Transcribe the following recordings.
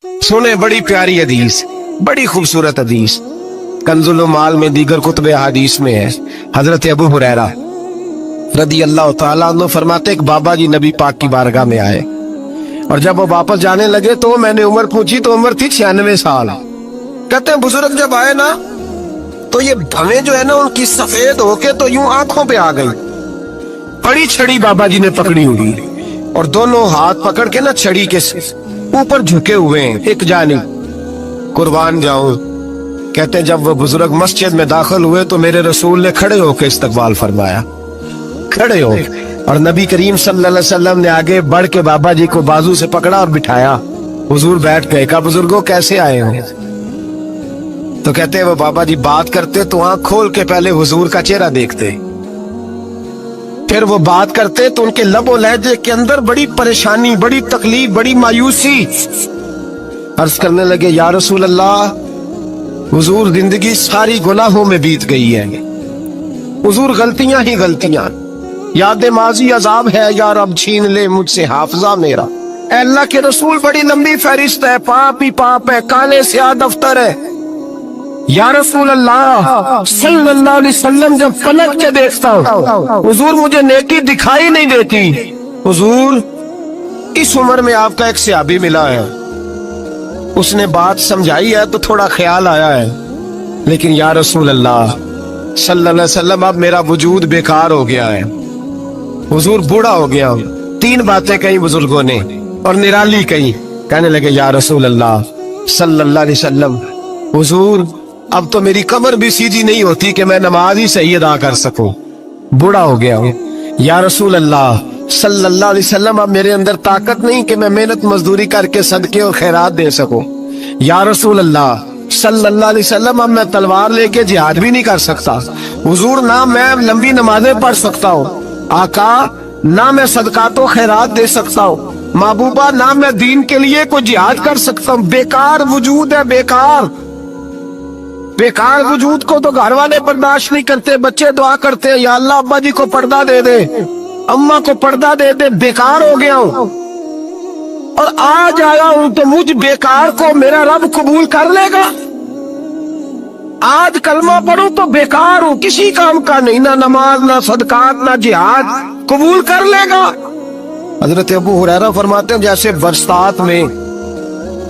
सुने बड़ी प्यारी हदीस, बड़ी खूबसूरत हदीस, कंजुल माल में दीगर कुतुब हदीस में है। हजरत अबू हुरैरा रदी अल्लाह तआला अन्हु फरमाते एक बाबा जी नबी पाक की बारगाह में आए और जब वो वापस जाने लगे तो मैंने उम्र पूछी तो उम्र थी 96 साल। कहते हैं बुजुर्ग जब आए ना तो ये भवें जो है ना उनकी सफेद होके तो यूं आंखों पे आ गई। बड़ी छड़ी बाबा जी ने पकड़ी हुई और दोनों हाथ पकड़ के ना छड़ी के ऊपर झुके हुए हैं एक जानिब। कुर्बान जाऊं, कहते हैं जब वो बुजुर्ग मस्जिद में दाखिल हुए तो मेरे रसूल ने खड़े होकर इस्तकबाल फरमाया, खड़े हो, और नबी करीम सल्लल्लाहु अलैहि वसल्लम ने आगे बढ़ के बाबा जी को बाजू से पकड़ा और बिठाया। हुजूर बैठ गए। कहा बुजुर्गों कैसे आए हो? तो कहते हैं वो बाबा जी बात करते तो आंख खोल के पहले हुजूर का चेहरा देखते, फिर वो बात करते तो उनके लबो लहजे के अंदर बड़ी परेशानी, बड़ी तकलीफ, बड़ी मायूसी। अर्ज करने लगे या रसूल अल्लाह, हुजूर जिंदगी सारी गुनाहों में बीत गई है, हुजूर गलतियां ही गलतियां, याद माजी अजाब है यार, अब छीन ले मुझसे हाफजा मेरा। ऐ अल्लाह के रसूल बड़ी लंबी फहरिस्त है, पाप ही पाप है, काले स्याह दफ्तर है। या रसूल अल्लाह सल्लल्लाहु अलैहि वसल्लम जब पलट के देखता हूँ हुजूर मुझे नेकी दिखाई नहीं देती। हुजूर इस उम्र में आपका एक सहाबी मिला है, उसने बात समझाई है तो थोड़ा ख्याल आया है, लेकिन या रसूल अल्लाह सल्लल्लाहु अलैहि वसल्लम अब मेरा वजूद बेकार हो गया है, हुजूर बूढ़ा हो गया हूँ। 3 बातें कही बुजुर्गों ने और निराली कही। कहने लगे या रसूल अल्लाह सल्लल्लाहु अलैहि वसल्लम, हुजूर अब तो मेरी कमर भी सीधी नहीं होती कि मैं नमाज ही सही अदा कर सकूं, बूढ़ा हो गया हूँ। या रसूल अल्लाह सल्लल्लाहु अलैहि वसल्लम अब मेरे अंदर ताकत नहीं कि मैं मेहनत मजदूरी करके सदके और खैरात दे सकूं। या रसूल अल्लाह सल्लल्लाहु अलैहि वसल्लम अब मैं तलवार लेके जिहाद भी नहीं कर सकता, हुजूर ना मैं लंबी नमाजें पढ़ सकता हूँ, आका ना मैं सदकातो खैरात दे सकता हूँ, महबूबा ना मैं दीन के लिए कोई जिहाद कर सकता हूँ। बेकार वजूद है, बेकार बेकार वजूद को तो घर वाले बर्दाश्त नहीं करते, बच्चे दुआ करते हैं या अल्लाह अब्बा जी को पर्दा दे दे, अम्मा को पर्दा दे दे, बेकार हो गया हूँ और आज आया हूँ तो मुझ बेकार को मेरा रब कबूल कर लेगा। आज कलमा पढ़ूं तो बेकार हूँ, किसी काम का नहीं, ना नमाज ना सदकात ना जिहाद, कबूल कर लेगा। हजरत अबू हुरैरा फरमाते हैं जैसे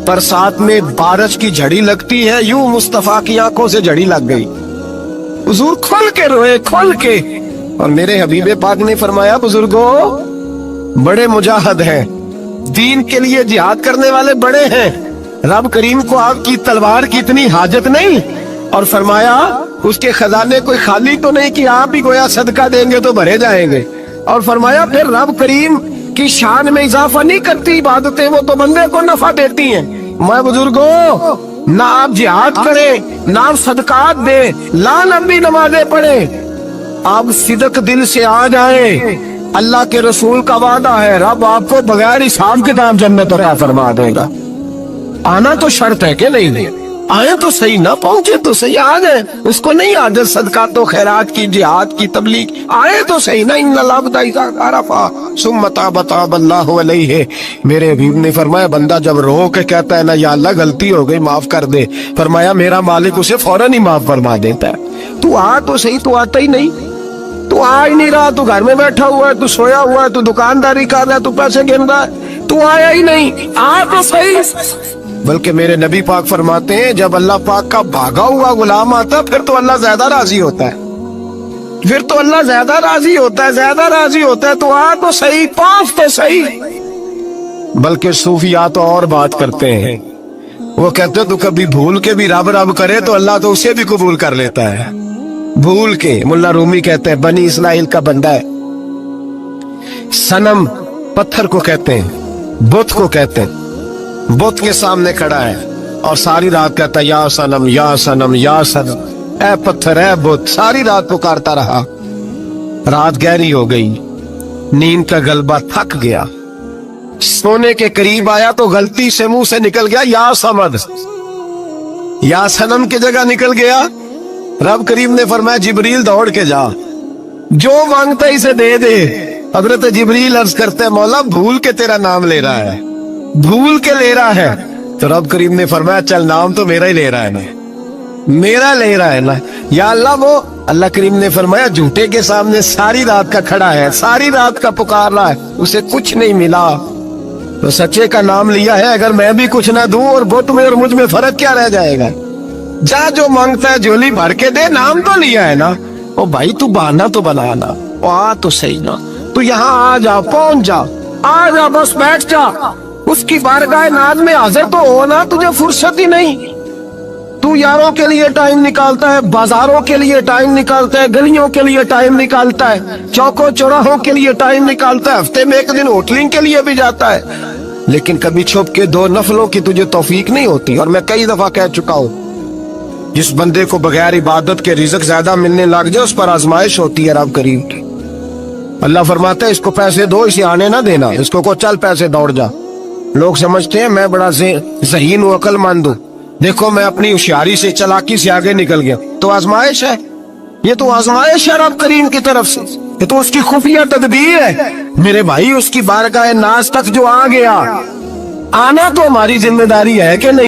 बरसात में बारिश की झड़ी लगती है, यूं मुस्तफा की आंखों से झड़ी लग गई। हुजूर खोल के रोए, खोल के। और मेरे हबीबे पाक ने फरमाया बुजुर्गों बड़े मुजाहिद हैं, दीन के लिए जिहाद करने वाले बड़े हैं, रब करीम को आपकी तलवार की इतनी हाजत नहीं। और फरमाया उसके खजाने कोई खाली तो नहीं कि आप ही गोया सदका देंगे तो भरे जाएंगे। और फरमाया फिर रब करीम की शान में इजाफा नहीं करती इबादतें, वो तो बंदे को नफा देती हैं। मैं बुजुर्गों ना आप जिहाद करें ना आप सदकात दे, ला लंबी नमाजें पढ़े, आप सिदक दिल से आ जाए, अल्लाह के रसूल का वादा है रब आपको बगैर हिसाब किताब जन्नत अता फरमा देगा। आना तो शर्त है कि नहीं, आए तो सही, ना पहुंचे तो सही, आ जाए, उसको नहीं आदत सदका तो खैरात की जिहाद की तबलीग, आए तो सही ना। मेरे हबीब ने फरमाया बंदा जब रो के कहता है ना या अल्लाह गलती हो गई माफ कर दे, फरमाया मेरा मालिक उसे फौरन ही माफ फरमा देता है। तू आ तो सही, तू आता ही नहीं, तू आ ही नहीं रहा, तू घर में बैठा हुआ है, तू सोया हुआ है, तू दुकानदारी कर रहा है, तू पैसे गिन रहा है, तू आया ही नहीं, आ तो सही। बल्कि मेरे नबी पाक फरमाते हैं जब अल्लाह पाक का भागा हुआ गुलाम आता फिर तो अल्लाह ज्यादा राजी होता है, फिर तो अल्लाह ज्यादा राजी होता है, ज्यादा राजी होता है। तो आ तो सही, पास तो सही। बल्कि सूफिया तो और बात करते हैं, वो कहते तो कभी भूल के भी रब रब करे तो अल्लाह तो उसे भी कबूल कर लेता है, भूल के। मुल्ला रूमी कहते हैं बनी इस्राइल का बंदा है, सनम पत्थर को कहते हैं, बुत को कहते हैं, बुत के सामने खड़ा है और सारी रात कहता है या सनम या सनम या सनम, ऐ पत्थर ऐ बुत, सारी रात पुकारता रहा। रात गहरी हो गई, नींद का गलबा थक गया, सोने के करीब आया तो गलती से मुंह से निकल गया या समद, या सनम की जगह निकल गया। रब करीम ने फरमाया जिब्रील दौड़ के जा, जो मांगता इसे दे दे। हजरत जिब्रील अर्ज करते मौला भूल के तेरा नाम ले रहा है, भूल के ले रहा है, تو رب کریم نے فرمایا چل نام تو میرا ہی لے رہا ہے نا، میرا لے رہا ہے نا یا اللہ۔ وہ اللہ کریم نے فرمایا جھوٹے کے سامنے ساری رات کا کھڑا ہے، ساری رات کا پکار رہا ہے، اسے کچھ نہیں ملا، تو سچے کا نام لیا ہے، اگر میں بھی کچھ نہ دوں اور بت میں اور مجھ میں فرق کیا رہ جائے گا؟ جا جو مانگتا ہے جھولی بھر کے دے، نام تو لیا ہے نا۔ او بھائی تو بہانا تو بنانا، آ تو صحیح نا، تو یہاں آ جا، پہنچ جا، آ جا، بس بیٹھ جا، اس کی بارگاہ ناز میں حاضر تو ہونا، تجھے فرصت ہی نہیں۔ تو یاروں کے لیے ٹائم نکالتا ہے، بازاروں کے لیے ٹائم نکالتا ہے، گلیوں کے لیے ٹائم نکالتا ہے، چوکوں چوراہوں کے لیے ٹائم نکالتا ہے، ہفتے میں ایک دن ہوٹلنگ کے لیے بھی جاتا ہے، لیکن کبھی چھپ کے 2 نفلوں کی تجھے توفیق نہیں ہوتی۔ اور میں کئی دفعہ کہہ چکا ہوں، جس بندے کو بغیر عبادت کے رزق زیادہ ملنے لگ جائے اس پر آزمائش ہوتی ہے رب کریم کی۔ اللہ فرماتا ہے اس کو پیسے دو، اسے آنے نہ دینا، اس کو چل پیسے دوڑ جا۔ لوگ سمجھتے ہیں میں بڑا ذہین و عقل مند ہوں، دیکھو میں اپنی ہوشیاری سے، چلاکی سے آگے نکل گیا، تو آزمائش ہے، یہ تو آزمائش ہے رب کریم کی طرف سے، یہ تو اس کی خفیہ تدبیر ہے۔ میرے بھائی اس کی بارگاہ ناز تک جو آ گیا، آنا تو ہماری ذمہ داری ہے کہ نہیں؟